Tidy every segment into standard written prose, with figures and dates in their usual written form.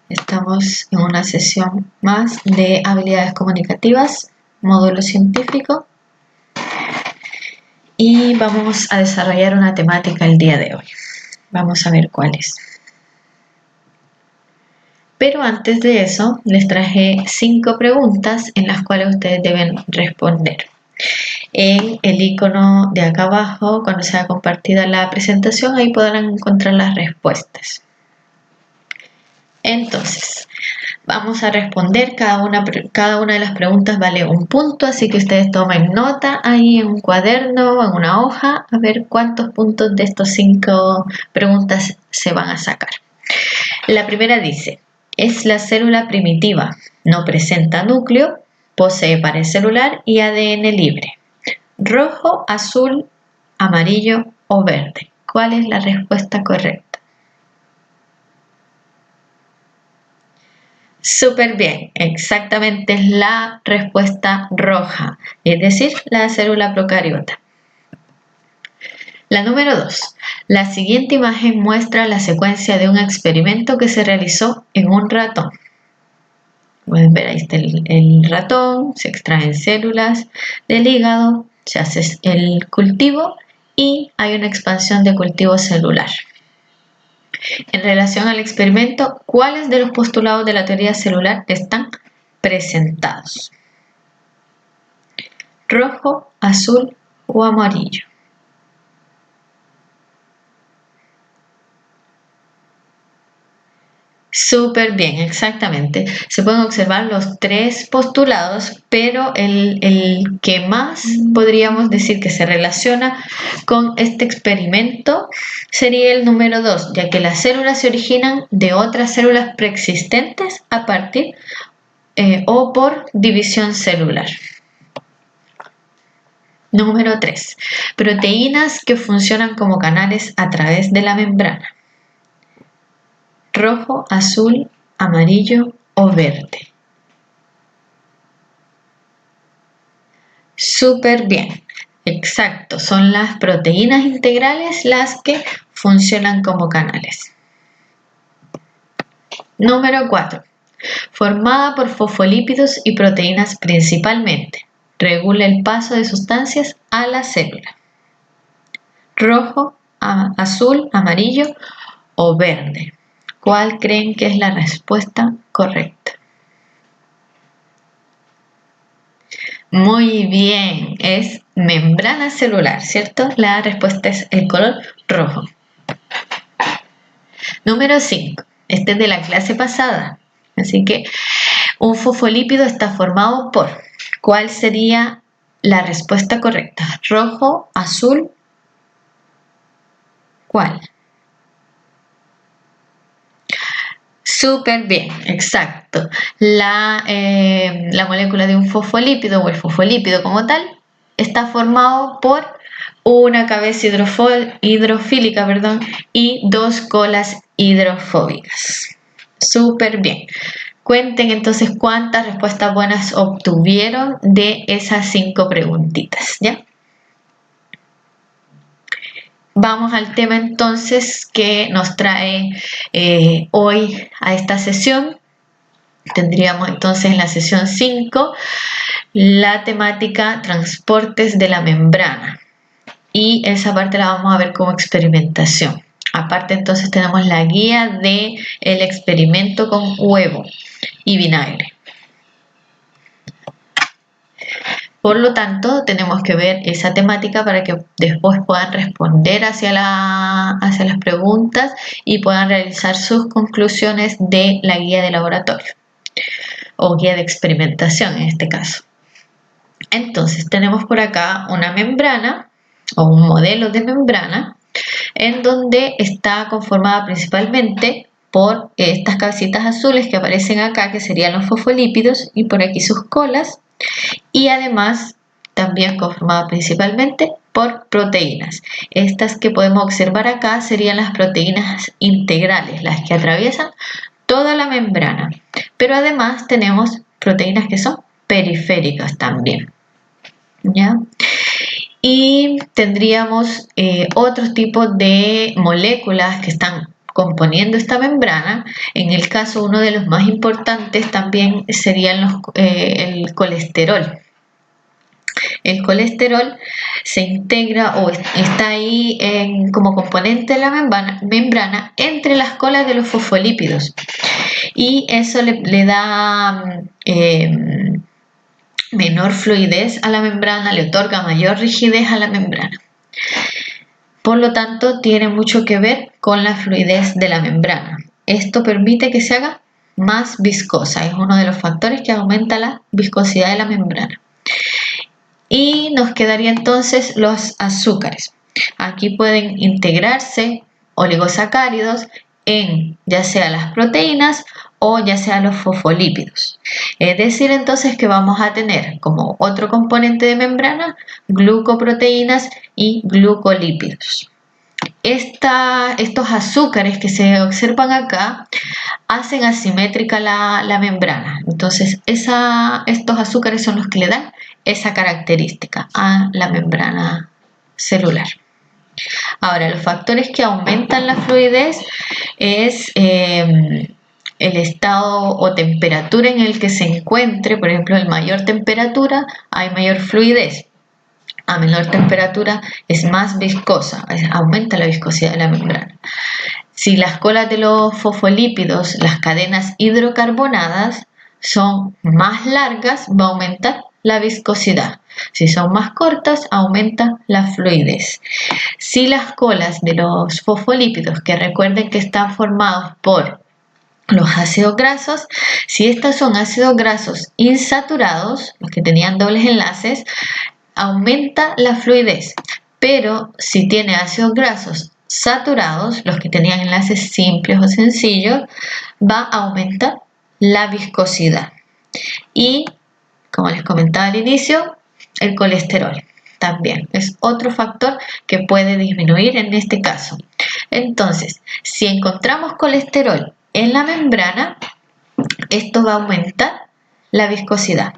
Estamos en una sesión más de habilidades comunicativas, módulo científico, y vamos a desarrollar una temática el día de hoy. Vamos a ver cuál es. Pero antes de eso, les traje 5 preguntas en las cuales ustedes deben responder. En el icono de acá abajo, cuando sea compartida la presentación, ahí podrán encontrar las respuestas. Entonces, vamos a responder cada una de las preguntas vale un punto, así que ustedes tomen nota ahí en un cuaderno o en una hoja a ver cuántos puntos de estas 5 preguntas se van a sacar. La primera dice, es la célula primitiva, no presenta núcleo, posee pared celular y ADN libre. Rojo, azul, amarillo o verde. ¿Cuál es la respuesta correcta? Súper bien, exactamente es la respuesta roja, es decir, la célula procariota. La número 2. La siguiente imagen muestra la secuencia de un experimento que se realizó en un ratón. Pueden ver, ahí está el ratón, se extraen células del hígado, se hace el cultivo y hay una expansión de cultivo celular. En relación al experimento, ¿cuáles de los postulados de la teoría celular están presentados? ¿Rojo, azul o amarillo? Súper bien, exactamente. Se pueden observar los 3 postulados, pero el que más podríamos decir que se relaciona con este experimento sería el número 2, ya que las células se originan de otras células preexistentes a partir o por división celular. Número 3. Proteínas que funcionan como canales a través de la membrana. Rojo, azul, amarillo o verde. Súper bien, exacto, son las proteínas integrales las que funcionan como canales. Número 4. Formada por fosfolípidos y proteínas principalmente. Regula el paso de sustancias a la célula. Rojo, azul, amarillo o verde. ¿Cuál creen que es la respuesta correcta? Muy bien, es membrana celular, ¿cierto? La respuesta es el color rojo. Número 5. Este es de la clase pasada. Así que un fosfolípido está formado por. ¿Cuál sería la respuesta correcta? ¿Rojo, azul? ¿Cuál? Súper bien, exacto. La molécula de un fosfolípido o el fosfolípido como tal está formado por una cabeza hidrofílica, y 2 colas hidrofóbicas. Súper bien. Cuenten entonces cuántas respuestas buenas obtuvieron de esas 5 preguntitas, ¿ya? Vamos al tema entonces que nos trae hoy a esta sesión. Tendríamos entonces en la sesión 5 la temática transportes de la membrana y esa parte la vamos a ver como experimentación. Aparte entonces tenemos la guía del experimento con huevo y vinagre. Por lo tanto, tenemos que ver esa temática para que después puedan responder hacia las preguntas y puedan realizar sus conclusiones de la guía de laboratorio o guía de experimentación en este caso. Entonces, tenemos por acá una membrana o un modelo de membrana en donde está conformada principalmente por estas cabecitas azules que aparecen acá, que serían los fosfolípidos, y por aquí sus colas. Y además también conformada principalmente por proteínas. Estas que podemos observar acá serían las proteínas integrales, las que atraviesan toda la membrana. Pero además tenemos proteínas que son periféricas también, ¿ya? Y tendríamos otros tipos de moléculas que están componiendo esta membrana. En el caso, uno de los más importantes también serían el colesterol. El colesterol se integra o está ahí como componente de la membrana entre las colas de los fosfolípidos, y eso le da menor fluidez a la membrana, le otorga mayor rigidez a la membrana. Por lo tanto, tiene mucho que ver con la fluidez de la membrana. Esto permite que se haga más viscosa, es uno de los factores que aumenta la viscosidad de la membrana. Y nos quedaría entonces los azúcares. Aquí pueden integrarse oligosacáridos en ya sea las proteínas o ya sea los fosfolípidos. Es decir, entonces que vamos a tener como otro componente de membrana glucoproteínas y glucolípidos. Estos azúcares que se observan acá hacen asimétrica la membrana. Entonces, estos azúcares son los que le dan esa característica a la membrana celular. Ahora, los factores que aumentan la fluidez es el estado o temperatura en el que se encuentre. Por ejemplo, en mayor temperatura hay mayor fluidez. A menor temperatura es más viscosa, aumenta la viscosidad de la membrana. Si las colas de los fosfolípidos, las cadenas hidrocarbonadas, son más largas, va a aumentar la viscosidad. Si son más cortas, aumenta la fluidez. Si las colas de los fosfolípidos, que recuerden que están formados por los ácidos grasos, si estos son ácidos grasos insaturados, los que tenían dobles enlaces, aumenta la fluidez. Pero si tiene ácidos grasos saturados, los que tenían enlaces simples o sencillos, va a aumentar la viscosidad. Y, como les comentaba al inicio, el colesterol también es otro factor que puede disminuir en este caso. Entonces, si encontramos colesterol en la membrana, esto va a aumentar la viscosidad.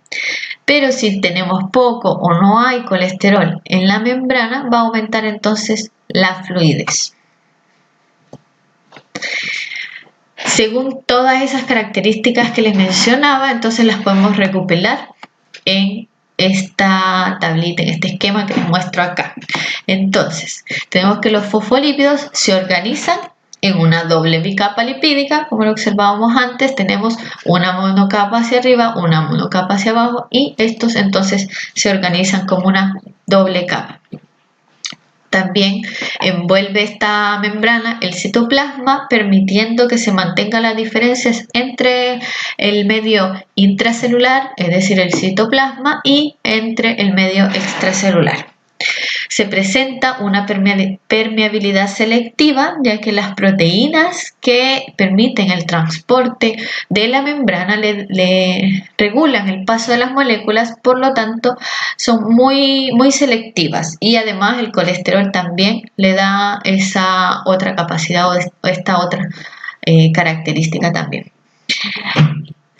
Pero si tenemos poco o no hay colesterol en la membrana, va a aumentar entonces la fluidez. Según todas esas características que les mencionaba, entonces las podemos recopilar en esta tablita, en este esquema que les muestro acá. Entonces, tenemos que los fosfolípidos se organizan en una doble bicapa lipídica, como lo observábamos antes. Tenemos una monocapa hacia arriba, una monocapa hacia abajo, y estos entonces se organizan como una doble capa. También envuelve esta membrana el citoplasma, permitiendo que se mantengan las diferencias entre el medio intracelular, es decir, el citoplasma, y entre el medio extracelular. Se presenta una permeabilidad selectiva, ya que las proteínas que permiten el transporte de la membrana le regulan el paso de las moléculas, por lo tanto son muy selectivas, y además el colesterol también le da esa otra capacidad o esta otra característica también.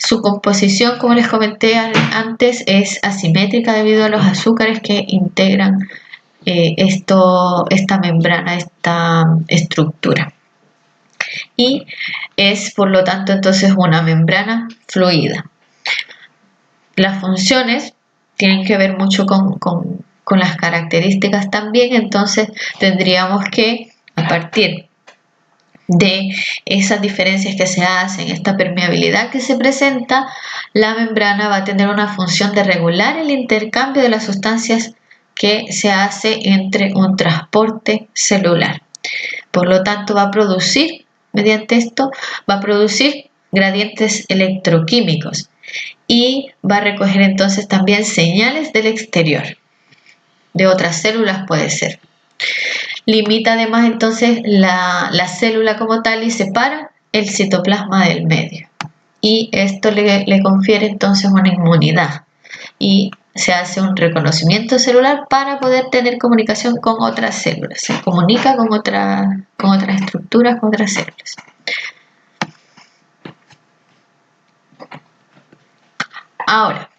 Su composición, como les comenté antes, es asimétrica debido a los azúcares que integran esta membrana, esta estructura. Y es, por lo tanto, entonces una membrana fluida. Las funciones tienen que ver mucho con las características también. Entonces tendríamos que, a partir de esas diferencias que se hacen, esta permeabilidad que se presenta, la membrana va a tener una función de regular el intercambio de las sustancias que se hace entre un transporte celular. Por lo tanto, va a producir, mediante esto, va a producir gradientes electroquímicos, y va a recoger entonces también señales del exterior, de otras células puede ser. Limita además entonces la célula como tal y separa el citoplasma del medio. Y esto le confiere entonces una inmunidad, y se hace un reconocimiento celular para poder tener comunicación con otras células. Se comunica con otras estructuras, con otras células. Ahora,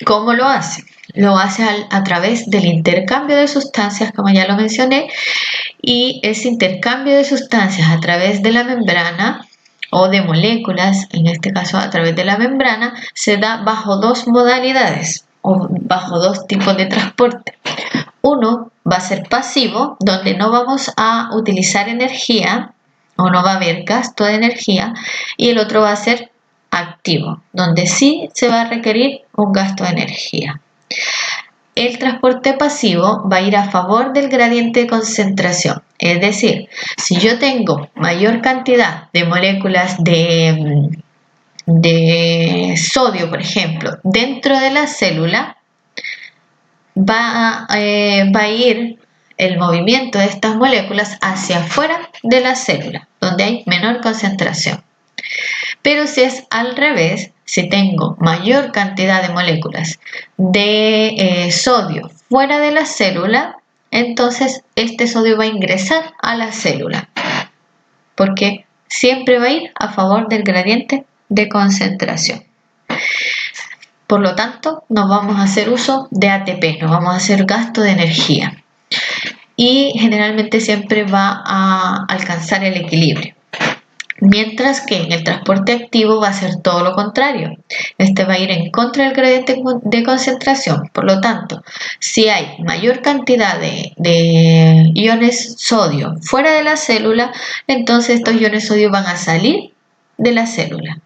¿cómo lo hace? Lo hace a través del intercambio de sustancias, como ya lo mencioné, y ese intercambio de sustancias a través de la membrana o de moléculas, en este caso a través de la membrana, se da bajo dos modalidades o bajo dos tipos de transporte. Uno va a ser pasivo, donde no vamos a utilizar energía o no va a haber gasto de energía, y el otro va a ser activo, donde sí se va a requerir un gasto de energía. El transporte pasivo va a ir a favor del gradiente de concentración, es decir, si yo tengo mayor cantidad de moléculas de sodio, por ejemplo, dentro de la célula, va a ir el movimiento de estas moléculas hacia afuera de la célula, donde hay menor concentración. Pero si es al revés, si tengo mayor cantidad de moléculas de sodio fuera de la célula, entonces este sodio va a ingresar a la célula, porque siempre va a ir a favor del gradiente de concentración. Por lo tanto, no vamos a hacer uso de ATP, no vamos a hacer gasto de energía. Y generalmente siempre va a alcanzar el equilibrio. Mientras que en el transporte activo va a ser todo lo contrario. Este va a ir en contra del gradiente de concentración. Por lo tanto, si hay mayor cantidad de iones sodio fuera de la célula, entonces estos iones sodio van a salir de la célula,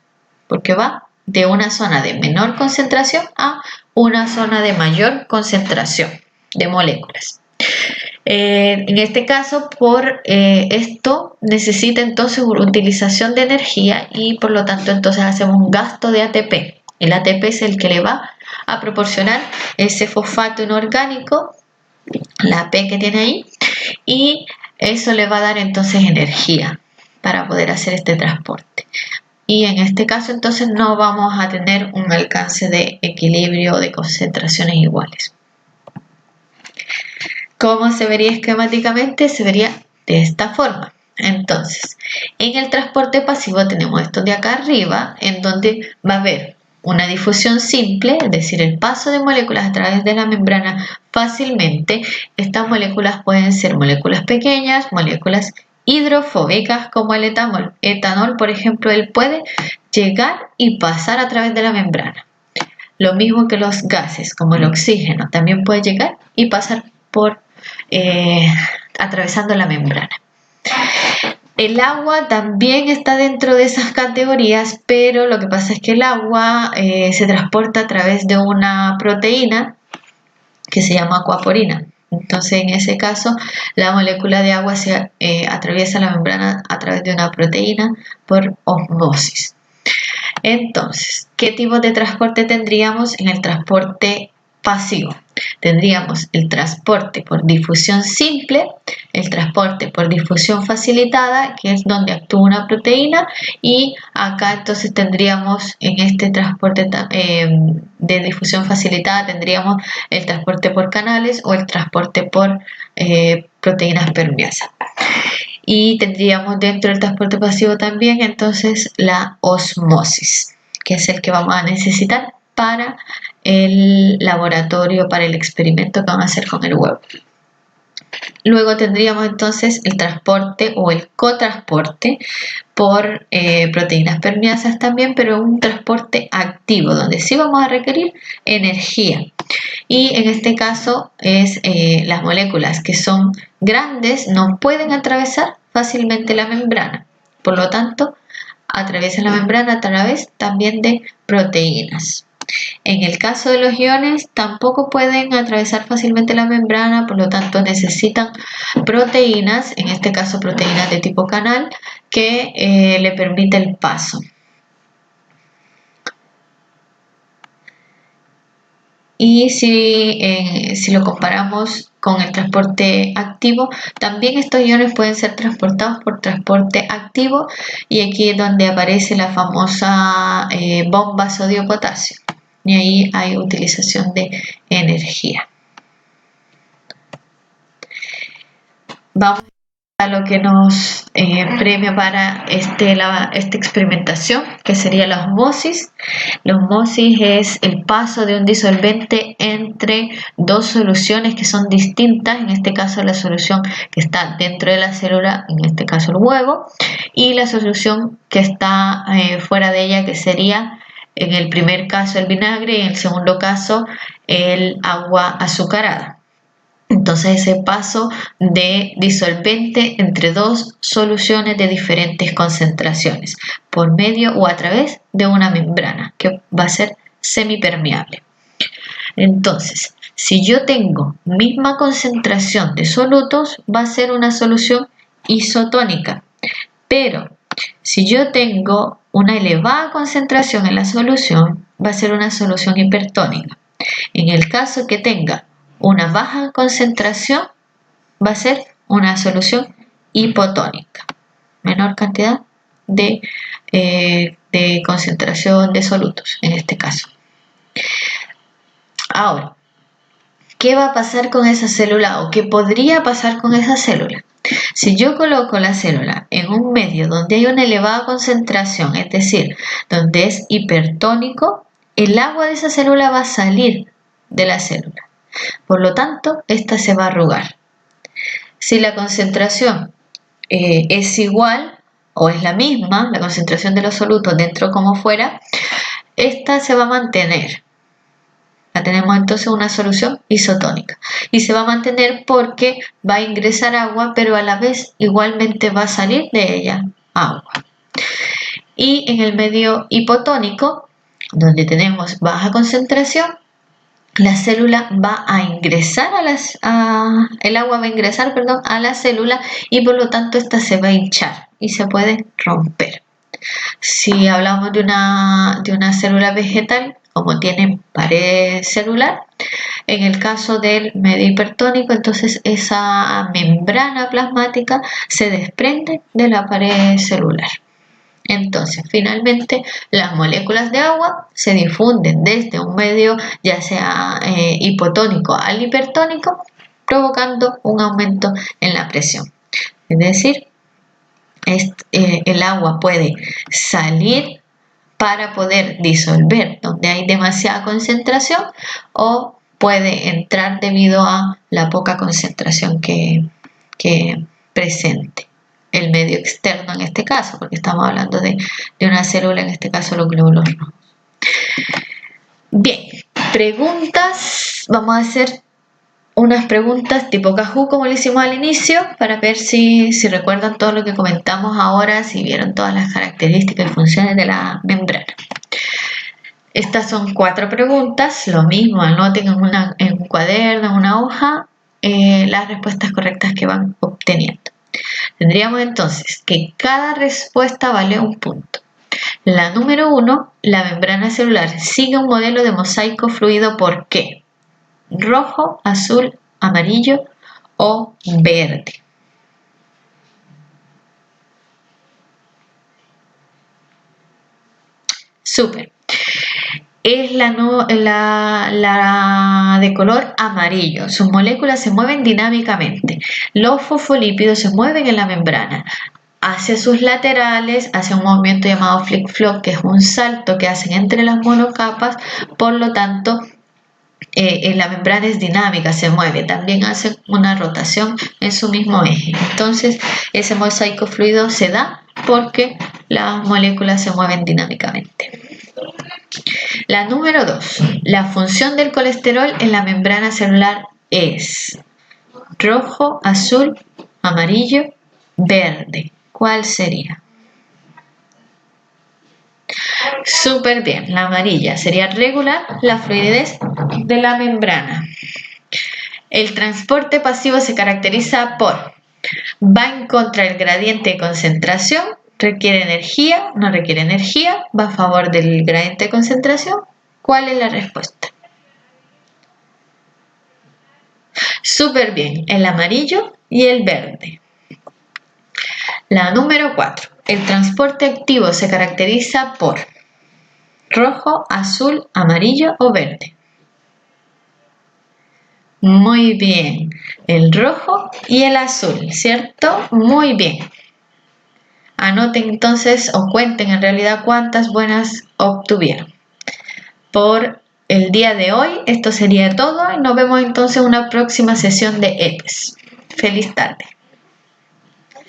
porque va de una zona de menor concentración a una zona de mayor concentración de moléculas. En este caso, por esto necesita entonces una utilización de energía y por lo tanto entonces hacemos un gasto de ATP. El ATP es el que le va a proporcionar ese fosfato inorgánico, la P que tiene ahí, y eso le va a dar entonces energía para poder hacer este transporte. Y en este caso entonces no vamos a tener un alcance de equilibrio de concentraciones iguales. ¿Cómo se vería esquemáticamente? Se vería de esta forma. Entonces, en el transporte pasivo tenemos esto de acá arriba, en donde va a haber una difusión simple, es decir, el paso de moléculas a través de la membrana fácilmente. Estas moléculas pueden ser moléculas pequeñas, moléculas hidrofóbicas como el etanol. Etanol, por ejemplo, él puede llegar y pasar a través de la membrana. Lo mismo que los gases, como el oxígeno, también puede llegar y pasar por atravesando la membrana. El agua también está dentro de esas categorías, pero lo que pasa es que el agua se transporta a través de una proteína que se llama aquaporina. Entonces, en ese caso, la molécula de agua se atraviesa la membrana a través de una proteína por osmosis. Entonces, ¿qué tipo de transporte tendríamos en el transporte pasivo? Tendríamos el transporte por difusión simple, el transporte por difusión facilitada, que es donde actúa una proteína, y acá entonces tendríamos en este transporte de difusión facilitada, tendríamos el transporte por canales o el transporte por proteínas permeasas. Y tendríamos dentro del transporte pasivo también entonces la osmosis, que es el que vamos a necesitar para el laboratorio, para el experimento que vamos a hacer con el huevo. Luego tendríamos entonces el transporte o el cotransporte por proteínas permeasas también, pero un transporte activo, donde sí vamos a requerir energía. Y en este caso es las moléculas que son grandes no pueden atravesar fácilmente la membrana. Por lo tanto, atraviesan la membrana a través también de proteínas. En el caso de los iones tampoco pueden atravesar fácilmente la membrana, por lo tanto necesitan proteínas, en este caso proteínas de tipo canal, que le permite el paso. Y si lo comparamos con el transporte activo, también estos iones pueden ser transportados por transporte activo, y aquí es donde aparece la famosa bomba sodio-potasio. Y ahí hay utilización de energía. Vamos lo que nos premia para esta experimentación, que sería la osmosis. La osmosis es el paso de un disolvente entre dos soluciones que son distintas, en este caso la solución que está dentro de la célula, en este caso el huevo, y la solución que está fuera de ella, que sería en el primer caso el vinagre y en el segundo caso el agua azucarada. Entonces ese paso de disolvente entre dos soluciones de diferentes concentraciones por medio o a través de una membrana que va a ser semipermeable. Entonces, si yo tengo misma concentración de solutos, va a ser una solución isotónica. Pero si yo tengo una elevada concentración en la solución, va a ser una solución hipertónica. En el caso que tenga una baja concentración, va a ser una solución hipotónica. Menor cantidad de concentración de solutos, en este caso. Ahora, ¿qué va a pasar con esa célula o qué podría pasar con esa célula? Si yo coloco la célula en un medio donde hay una elevada concentración, es decir, donde es hipertónico, el agua de esa célula va a salir de la célula. Por lo tanto, esta se va a arrugar. Si la concentración es igual o es la misma, la concentración de los solutos dentro como fuera, esta se va a mantener. Tenemos entonces una solución isotónica y se va a mantener porque va a ingresar agua, pero a la vez igualmente va a salir de ella agua. Y en el medio hipotónico, donde tenemos baja concentración, la célula va a ingresar el agua va a ingresar, a la célula y por lo tanto esta se va a hinchar y se puede romper. Si hablamos de una célula vegetal, como tiene pared celular, en el caso del medio hipertónico, entonces esa membrana plasmática se desprende de la pared celular. Entonces, finalmente, las moléculas de agua se difunden desde un medio, ya sea hipotónico al hipertónico, provocando un aumento en la presión. Es decir, el agua puede salir para poder disolver donde hay demasiada concentración o puede entrar debido a la poca concentración que presente el medio externo en este caso, porque estamos hablando de una célula, en este caso los glóbulos rojos. Bien, preguntas. Vamos a hacer unas preguntas tipo Kahoot como lo hicimos al inicio para ver si recuerdan todo lo que comentamos ahora, si vieron todas las características y funciones de la membrana. Estas son 4 preguntas, lo mismo, anoten en un cuaderno, en una hoja, las respuestas correctas que van obteniendo. Tendríamos entonces que cada respuesta vale un punto. La número 1, la membrana celular sigue un modelo de mosaico fluido ¿por qué? Rojo, azul, amarillo o verde. Súper. Es la de color amarillo. Sus moléculas se mueven dinámicamente. Los fosfolípidos se mueven en la membrana hacia sus laterales, hacia un movimiento llamado flick-flop, que es un salto que hacen entre las monocapas. Por lo tanto, la membrana es dinámica, se mueve. También hacen una rotación en su mismo eje. Entonces, ese mosaico fluido se da porque las moléculas se mueven dinámicamente. La número 2. La función del colesterol en la membrana celular es rojo, azul, amarillo, verde. ¿Cuál sería? Súper bien, la amarilla sería regular la fluidez de la membrana. El transporte pasivo se caracteriza por va en contra del gradiente de concentración, requiere energía, no requiere energía, va a favor del gradiente de concentración. ¿Cuál es la respuesta? Súper bien, el amarillo y el verde. La número 4. El transporte activo se caracteriza por rojo, azul, amarillo o verde. Muy bien. El rojo y el azul, ¿cierto? Muy bien. Anoten entonces o cuenten en realidad cuántas buenas obtuvieron. Por el día de hoy esto sería todo y nos vemos entonces en una próxima sesión de ETES. Feliz tarde.